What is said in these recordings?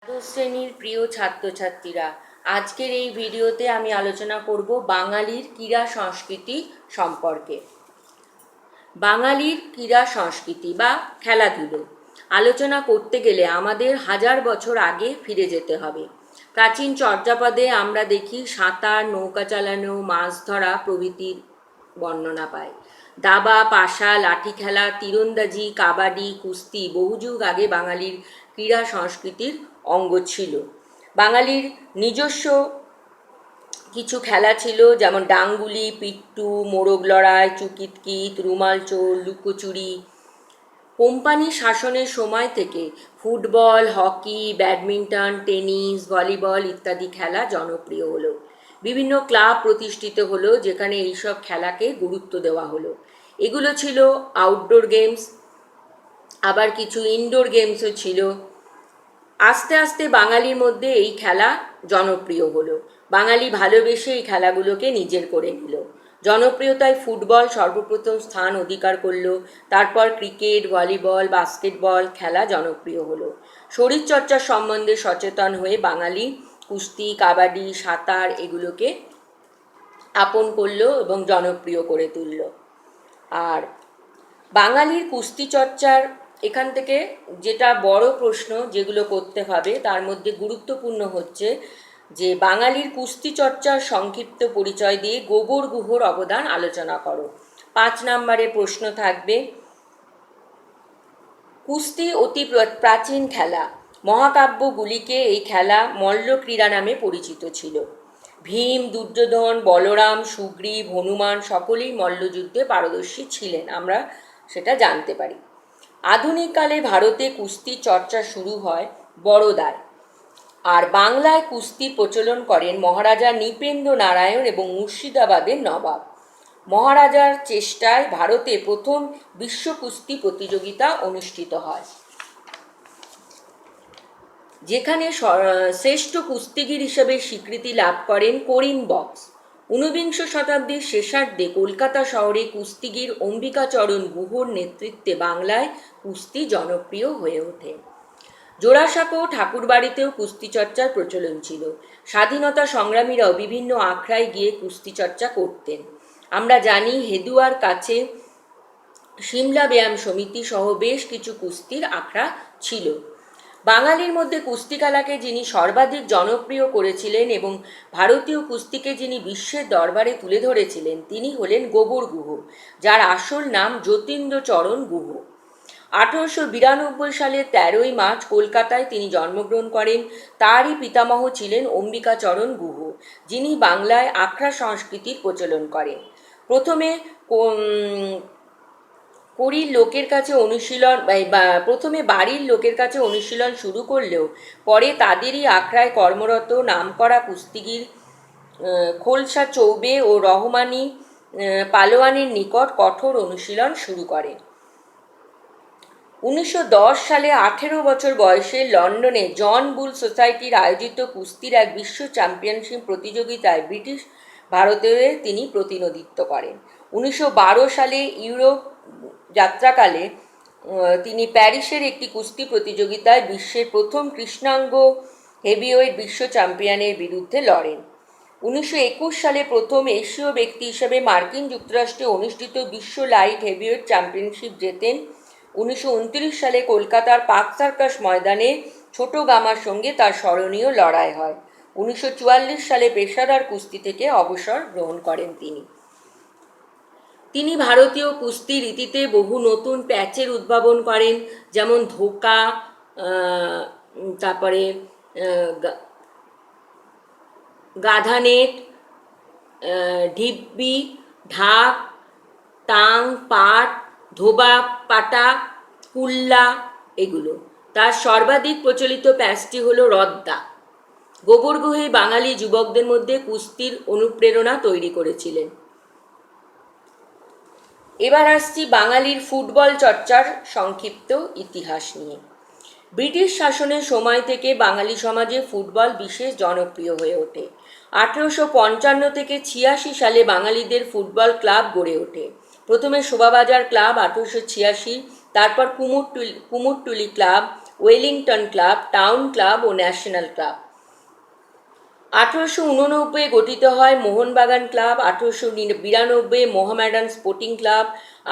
দ্বাদশ শ্রেণীর প্রিয় ছাত্রছাত্রীরা, আজকের এই ভিডিওতে আমি আলোচনা করব বাঙালির ক্রীড়া সংস্কৃতি সম্পর্কে। বাঙালির ক্রীড়া সংস্কৃতি বা খেলাধুলো আলোচনা করতে গেলে আমাদের হাজার বছর আগে ফিরে যেতে হবে। প্রাচীন চর্যাপদে আমরা দেখি সাঁতার, নৌকা চালানো, মাছ ধরা প্রভৃতির বর্ণনা পাই। দাবা, পাশা, লাঠি খেলা, তীরন্দাজি, কাবাডি, কুস্তি বহু যুগ আগে বাঙালির ক্রীড়া সংস্কৃতির অঙ্গ ছিল। বাঙালির নিজস্ব কিছু খেলা ছিল, যেমন ডাংগুলি, পিট্টু, মোরগ লড়াই, চুকিতকিত, রুমাল চোর, লুকোচুরি। কোম্পানি শাসনের সময় থেকে football, hockey, badminton, tennis, volleyball ইত্যাদি খেলা জনপ্রিয় হলো। বিভিন্ন ক্লাব প্রতিষ্ঠিত হলো যেখানে এইসব খেলাকে গুরুত্ব দেওয়া হলো। এগুলো ছিল আউটডোর গেমস, আবার কিছু ইনডোর গেমসও ছিল। আস্তে আস্তে বাঙালির মধ্যে এই খেলা জনপ্রিয় হলো। বাঙালি ভালোবেসে এই খেলাগুলোকে নিজের করে নিল। জনপ্রিয়তায় ফুটবল সর্বপ্রথম স্থান অধিকার করলো। তারপর ক্রিকেট, ভলিবল, বাস্কেটবল খেলা জনপ্রিয় হলো। শরীরচর্চার সম্বন্ধে সচেতন হয়ে বাঙালি কুস্তি, কাবাডি, সাঁতার এগুলোকে আপন করলো এবং জনপ্রিয় করে তুলল। আর বাঙালির কুস্তি চর্চার এখান থেকে যেটা বড় প্রশ্ন যেগুলো করতে হবে তার মধ্যে গুরুত্বপূর্ণ হচ্ছে যে বাঙালির কুস্তি চর্চার সংক্ষিপ্ত পরিচয় দিয়ে গোবর গুহর অবদান আলোচনা করো। 5 নম্বরে প্রশ্ন থাকবে, কুস্তি অতি প্রাচীন খেলা। মহাকাব্যগুলিকে এই খেলা মল্লক্রীড়া নামে পরিচিত ছিল। ভীম, দুর্যোধন, বলরাম, সুগ্রীব, হনুমান সকলেই মল্লযুদ্ধে পারদর্শী ছিলেন, আমরা সেটা জানতে পারি। আধুনিককালে ভারতে কুস্তি চর্চা শুরু হয় বরোদায়, আর বাংলায় কুস্তির প্রচলন করেন মহারাজা নৃপেন্দ্র নারায়ণ এবং মুর্শিদাবাদের নবাব। মহারাজার চেষ্টায় ভারতে প্রথম বিশ্ব কুস্তি প্রতিযোগিতা অনুষ্ঠিত হয়, যেখানে শ্রেষ্ঠ কুস্তিগির হিসেবে স্বীকৃতি লাভ করেন করিম বক্স। ঊনবিংশ শতাব্দীর শেষার্ধে কলকাতা শহরে কুস্তিগির অম্বিকাচরণ গুহর নেতৃত্বে বাংলায় কুস্তি জনপ্রিয় হয়ে ওঠে। জোড়াসাঁকো ঠাকুরবাড়িতেও কুস্তি চর্চার প্রচলন ছিল। স্বাধীনতা সংগ্রামীরাও বিভিন্ন আখড়ায় গিয়ে কুস্তি চর্চা করতেন। আমরা জানি হেদুয়ার কাছে সিমলা ব্যায়াম সমিতি সহ বেশ কিছু কুস্তির আখড়া ছিল। বাঙালির মধ্যে কুস্তি খেলাকে যিনি সর্বাধিক জনপ্রিয় করেছিলেন এবং ভারতীয় কুস্তিকে যিনি বিশ্বের দরবারে তুলে ধরেছিলেন তিনি হলেন গোবর গুহ, যার আসল নাম যতীন্দ্রচরণ গুহ। 1892 সালের 13ই মার্চ কলকাতায় তিনি জন্মগ্রহণ করেন। তারই পিতামহ ছিলেন অম্বিকাচরণ গুহ, যিনি বাংলায় আখড়া সংস্কৃতির প্রচলন করেন। প্রথমে বাড়ির লোকের কাছে অনুশীলন শুরু করলেও পরে তাদেরই আখড়ায় কর্মরত নামকরা কুস্তিগির খোলসা চৌবে ও রহমানি পালোয়ানের নিকট কঠোর অনুশীলন শুরু করেন। 1910 সালে 18 বছর বয়সে লন্ডনে জন বুল সোসাইটির আয়োজিত কুস্তির এক বিশ্ব চ্যাম্পিয়নশিপ প্রতিযোগিতায় ব্রিটিশ ভারতে তিনি প্রতিনিধিত্ব করেন। 1912 সালে ইউরোপ যাত্রাকালে তিনি প্যারিসের একটি কুস্তি প্রতিযোগিতায় বিশ্বের প্রথম কৃষ্ণাঙ্গ হেভিওয়েট বিশ্ব চ্যাম্পিয়নের বিরুদ্ধে লড়েন। 1921 সালে প্রথম এশীয় ব্যক্তি হিসেবে মার্কিন যুক্তরাষ্ট্রে অনুষ্ঠিত বিশ্ব লাইট হেভিওয়েট চ্যাম্পিয়নশিপ জেতেন। 1929 সালে কলকাতার পার্ক সার্কাস ময়দানে ছোট গামার সঙ্গে তার স্মরণীয় লড়াই হয়। 1944 সালে পেশাদার কুস্তি থেকে অবসর গ্রহণ করেন তিনি ভারতীয় কুস্তি রীতিতে বহু নতুন প্যাচের উদ্ভাবন করেন, যেমন ধোকা, তারপরে গাধানেট, ঢিব্বি, ঢাক, টাং, পাট, ধোবা, পাটা, কুল্লা এগুলো। তার সর্বাধিক প্রচলিত প্যাচটি হলো রদ্দা। গোবর গুহে বাঙালি যুবকদের মধ্যে কুস্তির অনুপ্রেরণা তৈরি করেছিলেন। এবার আসছি বাঙালির ফুটবল চর্চার সংক্ষিপ্ত ইতিহাস নিয়ে। ব্রিটিশ শাসনের সময় থেকে বাঙালি সমাজে ফুটবল বিশেষ জনপ্রিয় হয়ে ওঠে। 1855 থেকে 86 সালে বাঙালিদের ফুটবল ক্লাব গড়ে ওঠে। প্রথমে শোভাবাজার ক্লাব 1886, তারপর Kumartuli club Wellington club, town club ও ন্যাশনাল ক্লাব। 1889 গঠিত হয় Mohun Bagan club, 1892 Mohammedan sporting club,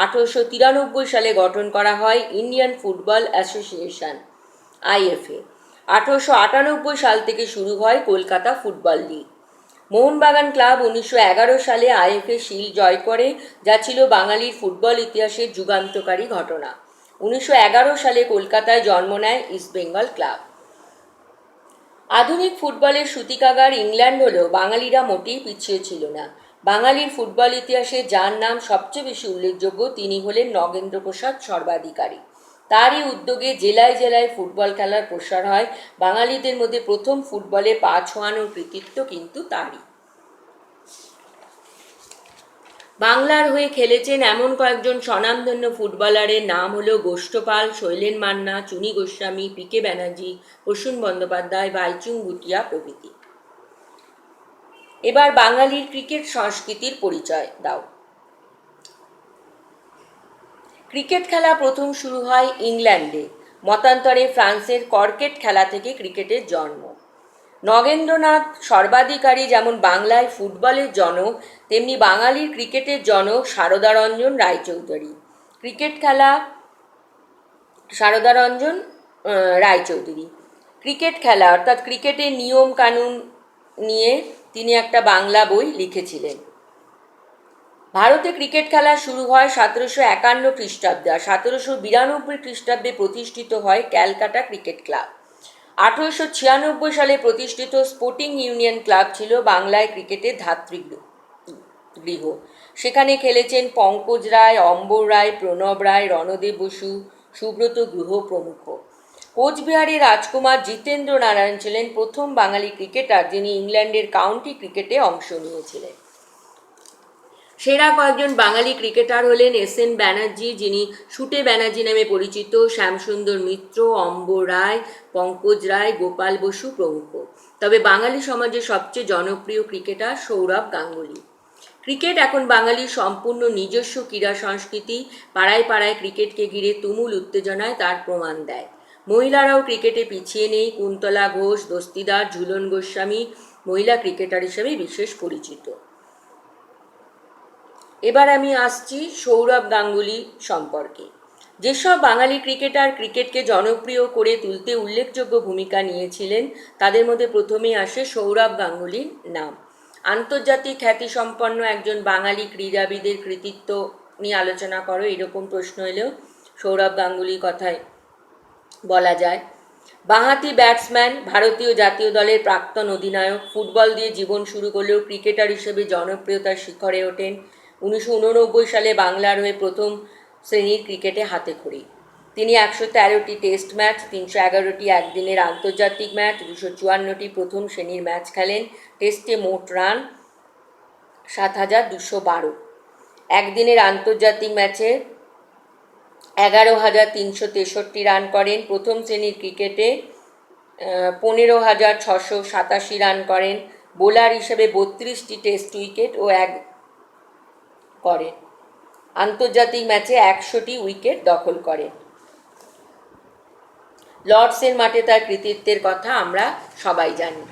1893 সালে গঠন করা হয় ইন্ডিয়ান ফুটবল অ্যাসোসিয়েশন আইএফএ। 1898 সাল থেকে শুরু হয় Kolkata football league. Mohun Bagan club 1911 সালে আইএফএ শিল্ড জয় করে, যা ছিল বাঙালির ফুটবল ইতিহাসের যুগান্তকারী ঘটনা। 1911 সালে কলকাতায় জন্ম নেয় ইস্টবেঙ্গল ক্লাব। আধুনিক ফুটবলের সূতিকাগার ইংল্যান্ড হলেও বাঙালিরা মোটেই পিছিয়ে ছিল না। বাঙালির ফুটবল ইতিহাসে যার নাম সবচেয়ে বেশি উল্লেখযোগ্য তিনি হলেন নগেন্দ্র প্রসাদ সর্বাধিকারী। তারই উদ্যোগে জেলায় জেলায় ফুটবল খেলার প্রসার হয়। বাঙালিদের মধ্যে প্রথম ফুটবলে পা ছোঁয়ানোর কৃতিত্ব কিন্তু তারই। বাংলার হয়ে খেলেছেন এমন কয়েকজন স্বনামধন্য ফুটবলারের নাম হলো গোষ্ঠপাল, শৈলেন মান্না, চুনি গোস্বামী, পিকে ব্যানার্জি, প্রসূন বন্দ্যোপাধ্যায়, ভাইচুং ভুটিয়া প্রভৃতি। এবার বাঙালির ক্রিকেট সংস্কৃতির পরিচয় দাও। ক্রিকেট খেলা প্রথম শুরু হয় ইংল্যান্ডে, মতান্তরে ফ্রান্সের কর্কেট খেলা থেকে ক্রিকেটের জন্ম। নগেন্দ্রনাথ সর্বাধিকারী যেমন বাংলায় ফুটবলের জনক, তেমনি বাঙালির ক্রিকেটের জনক সারদারঞ্জন রায়চৌধুরী। ক্রিকেট খেলা সারদারঞ্জন রায়চৌধুরী। ক্রিকেট খেলা অর্থাৎ ক্রিকেটের নিয়ম কানুন নিয়ে তিনি একটা বাংলা বই লিখেছিলেন। ভারতে ক্রিকেট খেলা শুরু হয় 1751 খ্রিস্টাব্দে, আর 1792 খ্রিস্টাব্দে প্রতিষ্ঠিত হয় ক্যালকাটা ক্রিকেট ক্লাব। 1896 সালে প্রতিষ্ঠিত স্পোর্টিং ইউনিয়ন ক্লাব ছিল বাংলায় ক্রিকেটের ধাত্রীগৃহ। সেখানে খেলেছেন পঙ্কজ রায়, অম্বর রায়, প্রণব রায়, রণদেব বসু, সুব্রত গুহ প্রমুখ। কোচবিহারের রাজকুমার জিতেন্দ্র নারায়ণ ছিলেন প্রথম বাঙালি ক্রিকেটার যিনি ইংল্যান্ডের কাউন্টি ক্রিকেটে অংশ নিয়েছিলেন। সেরা কয়েকজন বাঙালি ক্রিকেটার হলেন এস.এন. ব্যানার্জি, যিনি শুটে ব্যানার্জি নামে পরিচিত, শ্যামসুন্দর মিত্র, অম্বর রায়, পঙ্কজ রায়, গোপাল বসু প্রমুখ। তবে বাঙালি সমাজে সবচেয়ে জনপ্রিয় ক্রিকেটার সৌরভ গাঙ্গুলি। ক্রিকেট এখন বাঙালির সম্পূর্ণ নিজস্ব ক্রীড়া সংস্কৃতি। পাড়ায় পাড়ায় ক্রিকেটকে ঘিরে তুমুল উত্তেজনায় তার প্রমাণ দেয়। মহিলারাও ক্রিকেটে পিছিয়ে নেই। কুন্তলা ঘোষ, দস্তিদার, ঝুলন গোস্বামী মহিলা ক্রিকেটার হিসেবে বিশেষ পরিচিত। এবার আমি আসছি সৌরভ গাঙ্গুলি সম্পর্কে। যেসব বাঙালি ক্রিকেটার ক্রিকেটকে জনপ্রিয় করে তুলতে উল্লেখযোগ্য ভূমিকা নিয়েছিলেন তাদের মধ্যে প্রথমেই আসে সৌরভ গাঙ্গুলির নাম। আন্তর্জাতিক খ্যাতিসম্পন্ন একজন বাঙালি ক্রীড়াবিদের কৃতিত্ব নিয়ে আলোচনা করো, এরকম প্রশ্ন এলেও সৌরভ গাঙ্গুলির কথায় বলা যায়। বাঁহাতি ব্যাটসম্যান, ভারতীয় জাতীয় দলের প্রাক্তন অধিনায়ক, ফুটবল দিয়ে জীবন শুরু করলেও ক্রিকেটার হিসেবে জনপ্রিয়তার শিখরে ওঠেন। 1989 সালে বাংলার হয়ে প্রথম শ্রেণীর ক্রিকেটে হাতেখড়ি। তিনি 113টি টেস্ট ম্যাচ, 311টি একদিনের আন্তর্জাতিক ম্যাচ, 254টি প্রথম শ্রেণীর ম্যাচ খেলেন। টেস্টে মোট রান 7,212। একদিনের আন্তর্জাতিক ম্যাচে 11,363 রান করেন। প্রথম শ্রেণীর ক্রিকেটে 15,687 রান করেন। বোলার হিসেবে 32টি টেস্ট উইকেট ও করেন। আন্তর্জাতিক ম্যাচে 100টি উইকেট দখল করেন। লর্ডসের মাঠে তার কৃতিত্বের কথা আমরা সবাই জানি।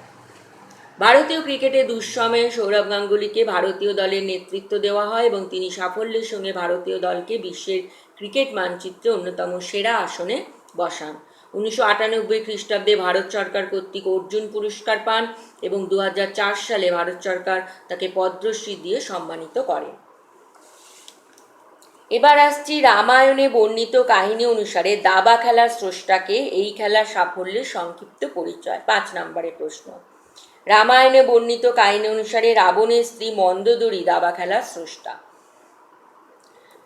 ভারতীয় ক্রিকেটে দুঃসময়ে সৌরভ গাঙ্গুলিকে ভারতীয় দলের নেতৃত্ব দেওয়া হয় এবং তিনি সাফল্যের সঙ্গে ভারতীয় দলকে বিশ্বের ক্রিকেট মানচিত্রে অন্যতম সেরা আসনে বসান। 1998 খ্রিস্টাব্দে ভারত সরকার কর্তৃক অর্জুন পুরস্কার পান এবং 2004 সালে ভারত সরকার তাকে পদ্মশ্রী দিয়ে সম্মানিত করেন। এবার আসছি রামায়ণে বর্ণিত কাহিনী অনুসারে দাবা খেলার স্রষ্টাকে, এই খেলার সাফল্যের সংক্ষিপ্ত পরিচয়। 5 নম্বরের প্রশ্ন। রামায়ণে বর্ণিত কাহিনী অনুসারে রাবণের স্ত্রী মন্দোদরী দাবা খেলার স্রষ্টা।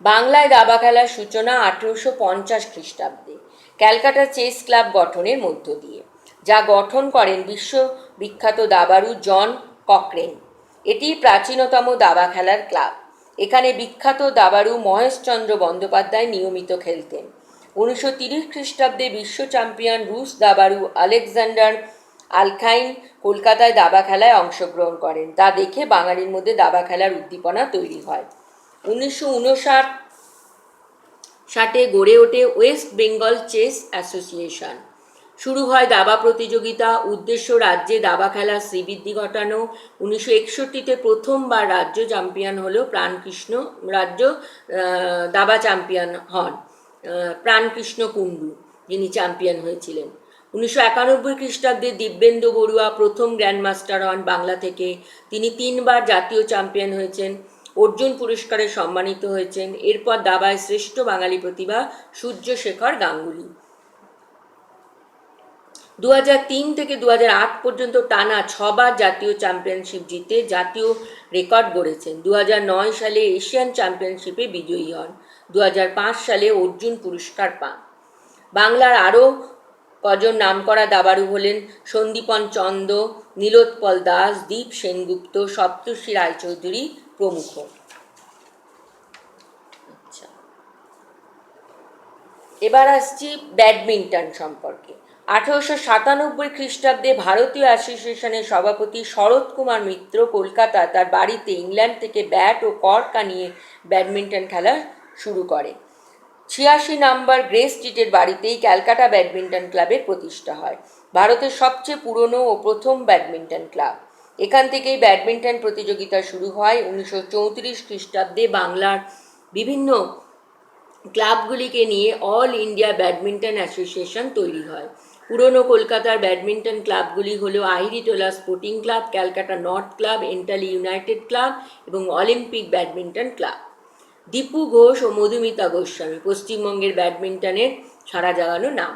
বাংলায় দাবা খেলার সূচনা 1850 খ্রিস্টাব্দে ক্যালকাটা চেস ক্লাব গঠনের মধ্য দিয়ে, যা গঠন করেন বিশ্ববিখ্যাত দাবাড়ু জন ককরেন। এটি প্রাচীনতম দাবা খেলার ক্লাব। এখানে বিখ্যাত দাবাড়ু মহেশচন্দ্র বন্দ্যোপাধ্যায় নিয়মিত খেলতেন। 1930 খ্রিস্টাব্দে বিশ্ব চ্যাম্পিয়ন রুশ দাবাড়ু আলেকজান্ডার আলখাইন কলকাতায় দাবা খেলায় অংশগ্রহণ করেন। তা দেখে বাঙালির মধ্যে দাবা খেলার উদ্দীপনা তৈরি হয়। 1959 গড়ে ওঠে ওয়েস্ট বেঙ্গল চেস অ্যাসোসিয়েশন। শুরু হয় দাবা প্রতিযোগিতা। উদ্দেশ্য রাজ্যে দাবা খেলার শ্রীবৃদ্ধি ঘটানো। 1961-তে প্রথমবার রাজ্য চ্যাম্পিয়ন হলো প্রাণকৃষ্ণ, রাজ্য দাবা চ্যাম্পিয়ন হন প্রাণকৃষ্ণ কুণ্ডু, যিনি চ্যাম্পিয়ন হয়েছিলেন। 1991 খ্রিস্টাব্দে দিব্যেন্দু বড়ুয়া প্রথম গ্র্যান্ডমাস্টার হন বাংলা থেকে। তিনি 3বার জাতীয় চ্যাম্পিয়ন হয়েছেন, অর্জুন পুরস্কারে সম্মানিত হয়েছেন। এরপর দাবায় শ্রেষ্ঠ বাঙালি প্রতিভা সূর্যশেখর গাঙ্গুলি। 2003 থেকে 2008 পর্যন্ত টানা 6বার জাতীয় চ্যাম্পিয়নশিপ জিতে জাতীয় রেকর্ড গড়েছেন। 2009 সালে এশিয়ান চ্যাম্পিয়নশিপে বিজয়ী হন। 2005 সালে অর্জুন পুরস্কার পান। বাংলার আরও কজন নামকরা দাবাড়ু হলেন সন্দীপন চন্দ, নীলোৎপল দাস, দীপ সেনগুপ্ত, সপ্তর্ষি রায়চৌধুরী প্রমুখ। আচ্ছা, এবার আসছি ব্যাডমিন্টন সম্পর্কে। 1897 খ্রিস্টাব্দে ভারতীয় অ্যাসোসিয়েশনের সভাপতি শরৎ কুমার মিত্র কলকাতা তার বাড়িতে ইংল্যান্ড থেকে ব্যাট ও কর্ক নিয়ে ব্যাডমিন্টন খেলা শুরু করে। 86 নম্বর গ্রে স্ট্রিটের বাড়িতেই ক্যালকাটা ব্যাডমিন্টন ক্লাবের প্রতিষ্ঠা হয়, ভারতের সবচেয়ে পুরনো ও প্রথম ব্যাডমিন্টন ক্লাব। এখান থেকেই ব্যাডমিন্টন প্রতিযোগিতা শুরু হয়। 1934 খ্রিস্টাব্দে বাংলার বিভিন্ন ক্লাবগুলিকে নিয়ে অল ইন্ডিয়া ব্যাডমিন্টন অ্যাসোসিয়েশন তৈরি হয়। পুরনো কলকাতার ব্যাডমিন্টন ক্লাবগুলি হল Ahiritola sporting club, Calcutta north club, Entally united club এবং Olympic badminton club. Dipu Ghosh ও মধুমিতা গোস্বামী পশ্চিমবঙ্গের ব্যাডমিন্টনের সারা জাগানো নাম।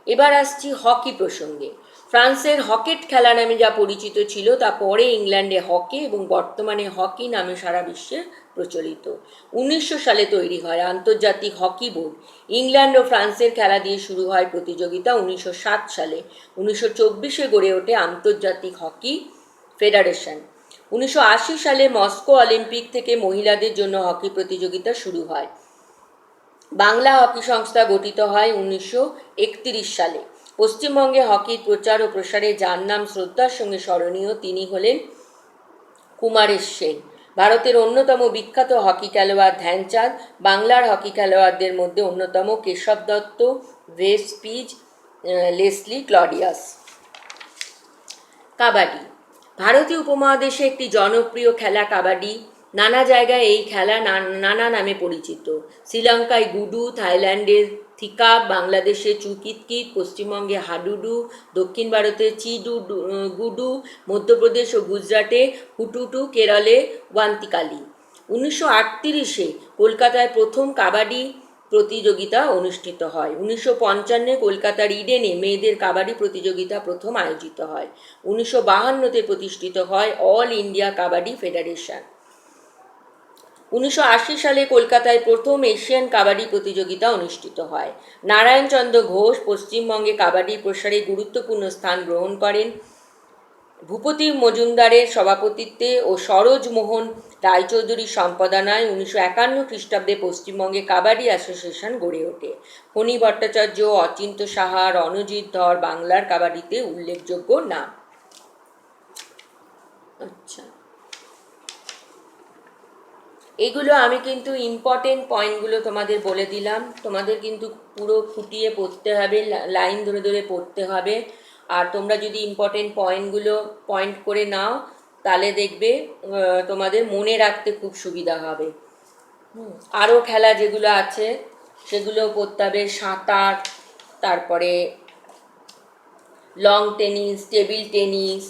এবার আসছি হকি প্রসঙ্গে। ফ্রান্সের হকেট খেলা নামে যা পরিচিত ছিল তা পরে ইংল্যান্ডে হকি এবং বর্তমানে হকি নামে সারা বিশ্বে প্রচলিত। 1900 সালে তৈরি হয় আন্তর্জাতিক হকি বোর্ড। ইংল্যান্ড ও ফ্রান্সের খেলা দিয়ে শুরু হয় প্রতিযোগিতা 1907 সালে। 1924-এ গড়ে ওঠে আন্তর্জাতিক হকি ফেডারেশন। 1980 সালে মস্কো অলিম্পিক থেকে মহিলাদের জন্য হকি প্রতিযোগিতা শুরু হয়। বাংলা হকি সংস্থা গঠিত হয় 1931 সালে। পশ্চিমবঙ্গে হকির প্রচার ও প্রসারে যার নাম শ্রদ্ধার সঙ্গে স্মরণীয় তিনি হলেন কুমারেশ সেন। ভারতের অন্যতম বিখ্যাত হকি খেলোয়াড় ধ্যানচাঁদ। বাংলার হকি খেলোয়াড়দের মধ্যে অন্যতম কেশব দত্ত, ওয়েস পিজ, লেসলি ক্লডিয়াস। কাবাডি ভারতীয় উপমহাদেশে একটি জনপ্রিয় খেলা কাবাডি। নানা জায়গায় এই খেলা নানা নামে পরিচিত। শ্রীলঙ্কায় গুডু, থাইল্যান্ডের থিকা, বাংলাদেশে চুকিতকিত, পশ্চিমবঙ্গে হাডুডু, দক্ষিণ ভারতে গুডু, মধ্যপ্রদেশ ও গুজরাটে হুটুটু, কেরলে ওয়ান্তিকালি। 1938-এ কলকাতায় প্রথম কাবাডি প্রতিযোগিতা অনুষ্ঠিত হয়। 1955-এ কলকাতার ইডেনে মেয়েদের কাবাডি প্রতিযোগিতা প্রথম আয়োজিত হয়। 1952-তে প্রতিষ্ঠিত হয় অল ইন্ডিয়া কাবাডি ফেডারেশন। 1980 সালে কলকাতায় প্রথম এশিয়ান কাবাডি প্রতিযোগিতা অনুষ্ঠিত হয়। নারায়ণচন্দ্র ঘোষ পশ্চিমবঙ্গে কাবাডির প্রসারে গুরুত্বপূর্ণ স্থান গ্রহণ করেন। ভূপতি মজুমদারের সভাপতিত্বে ও সরোজ মোহন রায়চৌধুরীর সম্পাদনায় 1951 খ্রিস্টাব্দে পশ্চিমবঙ্গে কাবাডি অ্যাসোসিয়েশন গড়ে ওঠে। ফণী ভট্টাচার্য, অচিন্ত সাহা, রণজিৎ ধর বাংলার কাবাডিতে উল্লেখযোগ্য নাম। আচ্ছা, এগুলো আমি কিন্তু ইম্পর্টেন্ট পয়েন্টগুলো তোমাদের বলে দিলাম। তোমাদের কিন্তু পুরো খুঁটিয়ে পড়তে হবে, লাইন ধরে ধরে পড়তে হবে। আর তোমরা যদি ইম্পর্টেন্ট পয়েন্টগুলো পয়েন্ট করে নাও তাহলে দেখবে তোমাদের মনে রাখতে খুব সুবিধা হবে। আরও খেলা যেগুলো আছে সেগুলো পড়তে হবে। সাঁতার, তারপরে long tennis, table tennis,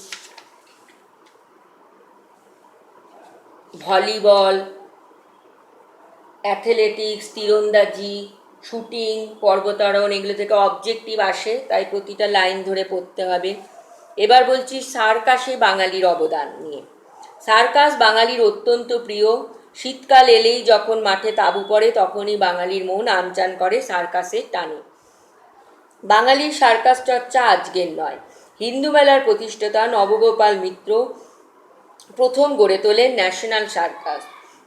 volleyball, athletics, তীরন্দাজি, শুটিং, পর্বতারোহণ, এগুলো থেকে অবজেক্টিভ আসে, তাই প্রতিটা লাইন ধরে পড়তে হবে। এবার বলছি সার্কাসে বাঙালির অবদান নিয়ে। সার্কাস বাঙালির অত্যন্ত প্রিয়। শীতকাল এলেই যখন মাঠে তাঁবু পড়ে তখনই বাঙালির মন আনচান করে সার্কাসের টানে। বাঙালির সার্কাস চর্চা আজকের নয়। হিন্দু মেলার প্রতিষ্ঠাতা নবগোপাল মিত্র প্রথম গড়ে তোলেন ন্যাশনাল সার্কাস,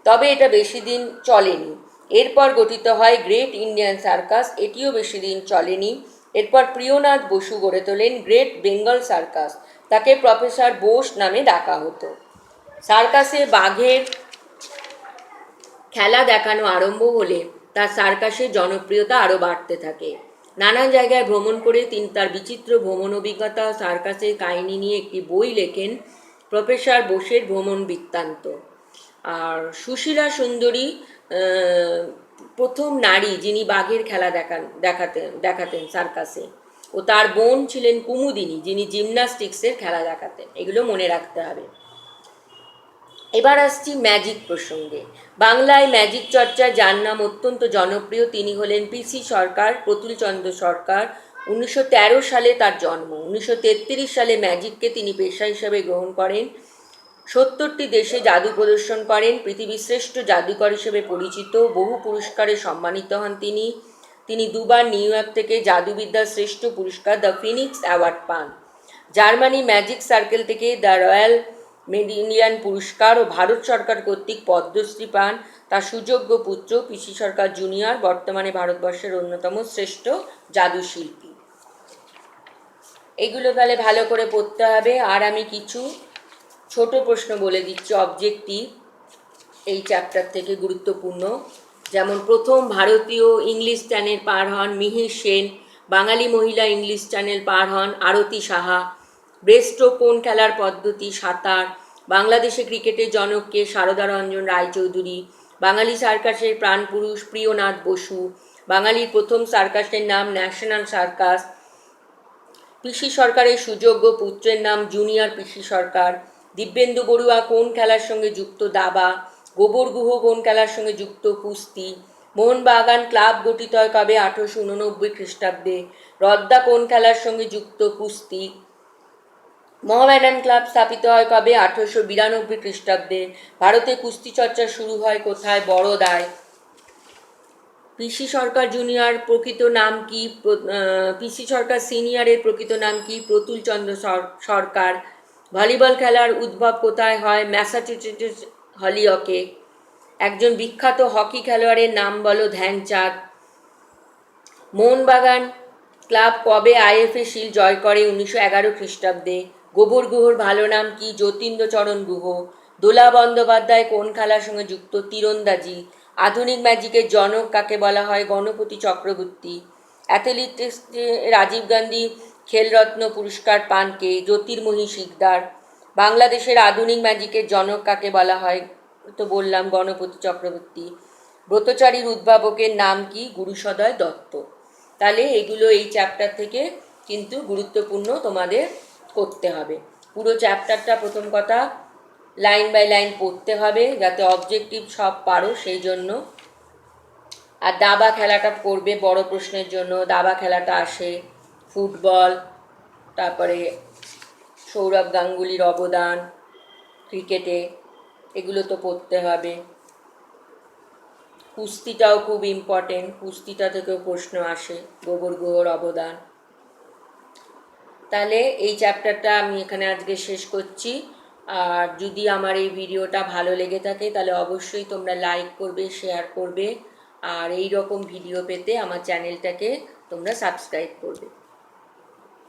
তবে এটা বেশি দিন চলেনি। এরপর গঠিত হয় গ্রেট ইন্ডিয়ান সার্কাস, এটিও বেশি দিন চলেনি। এরপর প্রিয়নাথ বসু গড়ে তোলেন গ্রেট বেঙ্গল সার্কাস, তাকে প্রফেসর বোস নামে ডাকা হতো। সার্কাসে বাঘের খেলা দেখানো আরম্ভ হলে তার সার্কাসের জনপ্রিয়তা আরও বাড়তে থাকে। নানা জায়গায় ভ্রমণ করে তিনি তার বিচিত্র ভ্রমণ অভিজ্ঞতা সার্কাসের কাহিনী নিয়ে একটি বই লেখেন, প্রফেসর বোসের ভ্রমণ বৃত্তান্ত। আর সুশীলা সুন্দরী প্রথম নারী যিনি বাঘের খেলা দেখাতেন সার্কাসে, ও তার বোন ছিলেন কুমুদিনী যিনি জিমন্যাস্টিক্সের খেলা দেখাতেন। এগুলো মনে রাখতে হবে। এবার আসছি ম্যাজিক প্রসঙ্গে। বাংলায় ম্যাজিক চর্চা যার নাম অত্যন্ত জনপ্রিয় তিনি হলেন পিসি সরকার, প্রতুলচন্দ্র সরকার। 1913 সালে তার জন্ম। 1933 সালে ম্যাজিককে তিনি পেশা হিসেবে গ্রহণ করেন। 70টি দেশে জাদু প্রদর্শন করেন। পৃথিবীর শ্রেষ্ঠ জাদুকর হিসেবে পরিচিত। বহু পুরস্কারে সম্মানিত হন তিনি। তিনি দুবার নিউ ইয়র্ক থেকে জাদুবিদ্যার শ্রেষ্ঠ পুরস্কার দ্য ফিনিক্স অ্যাওয়ার্ড পান। জার্মানি ম্যাজিক সার্কেল থেকে দ্য রয়্যাল মেডিলিয়ান পুরস্কার ও ভারত সরকার কর্তৃক পদ্মশ্রী পান তার সুযোগ্য পুত্র পিসি সরকার জুনিয়র, বর্তমানে ভারতবর্ষের অন্যতম শ্রেষ্ঠ জাদুশিল্পী। এগুলো তাহলে ভালো করে পড়তে হবে। আর আমি কিছু ছোট প্রশ্ন বলে দিচ্ছি অবজেক্টিভ এই চ্যাপ্টার থেকে গুরুত্বপূর্ণ। যেমন প্রথম ভারতীয় ইংলিশ চ্যানেল পার হন মিহির সেন। বাঙালি মহিলা ইংলিশ চ্যানেল পার হন আরতি সাহা। ব্রেস্টস্ট্রোক কোন খেলার পদ্ধতি? সাঁতার। বাংলাদেশে ক্রিকেটের জনক কে? সারদা রঞ্জন রায়চৌধুরী। বাঙালি সার্কাসের প্রাণপুরুষ প্রিয়নাথ বসু। বাঙালির প্রথম সার্কাসের নাম ন্যাশনাল সার্কাস। পিসি সরকারের সুযোগ্য পুত্রের নাম জুনিয়র পিসি সরকার। দিব্যেন্দু বড়ুয়া কোন খেলার সঙ্গে যুক্ত? দাবা। গোবর গুহ কোন খেলার সঙ্গে যুক্ত? কুস্তি। মোহনবাগান ক্লাব গঠিত হয় কবে? 1889 খ্রিস্টাব্দে। রদ্দা কোন খেলার সঙ্গে যুক্ত? কুস্তি। মোহামেডান ক্লাব স্থাপিত হয় কবে? 1892 খ্রিস্টাব্দে। ভারতে কুস্তি চর্চা শুরু হয় কোথায়? বড়োদায়। পিসি সরকার জুনিয়র প্রকৃত নাম কি? পিসি সরকার সিনিয়রের প্রকৃত নাম কি? প্রতুলচন্দ্র সরকার। ভলিবল খেলার উদ্ভব কোথায় হয়? ম্যাসাচুসেটস হলিওকে। একজন বিখ্যাত হকি খেলোয়াড়ের নাম বলো। ধ্যানচাঁদ। মোহনবাগান ক্লাব কবে আইএফএ শিল্ড জয় করে? 1911 খ্রিস্টাব্দে। গোবর গুহর ভালো নাম কি? যতীন্দ্রচরণ গুহ। দোলা বন্দ্যোপাধ্যায় কোন খেলার সঙ্গে যুক্ত? তীরন্দাজি। আধুনিক ম্যাজিকের জনক কাকে বলা হয়? গণপতি চক্রবর্তী। অ্যাথলেটিক্সে রাজীব গান্ধী খেলরত্ন পুরস্কার পান কে? জ্যোতির্ময়ী শিকদার। বাংলাদেশের আধুনিক ম্যাজিকের জনক কাকে বলা হয়? তো বললাম গণপতি চক্রবর্তী। ব্রতচারীর উদ্ভাবকের নাম কি? গুরুসদয় দত্ত। তাহলে এগুলো এই চ্যাপ্টার থেকে কিন্তু গুরুত্বপূর্ণ তোমাদের করতে হবে। পুরো চ্যাপ্টারটা প্রথম কথা লাইন বাই লাইন পড়তে হবে যাতে অবজেক্টিভ সব পারো সেই জন্য। আর দাবা খেলাটা পড়বে বড় প্রশ্নের জন্য। দাবা খেলাটা আসে। ফুটবল, তারপরে সৌরভ গাঙ্গুলির অবদান ক্রিকেটে, এগুলো তো পড়তে হবে। কুস্তিটাও খুব ইম্পর্টেন্ট, কুস্তিটা থেকেও প্রশ্ন আসে, গোবর গুহর অবদান। তাহলে এই চ্যাপ্টারটা আমি এখানে আজকে শেষ করছি। আর যদি আমার এই ভিডিওটা ভালো লেগে থাকে তাহলে অবশ্যই তোমরা লাইক করবে, শেয়ার করবে, আর এই রকম ভিডিও পেতে আমার চ্যানেলটাকে তোমরা সাবস্ক্রাইব করবে।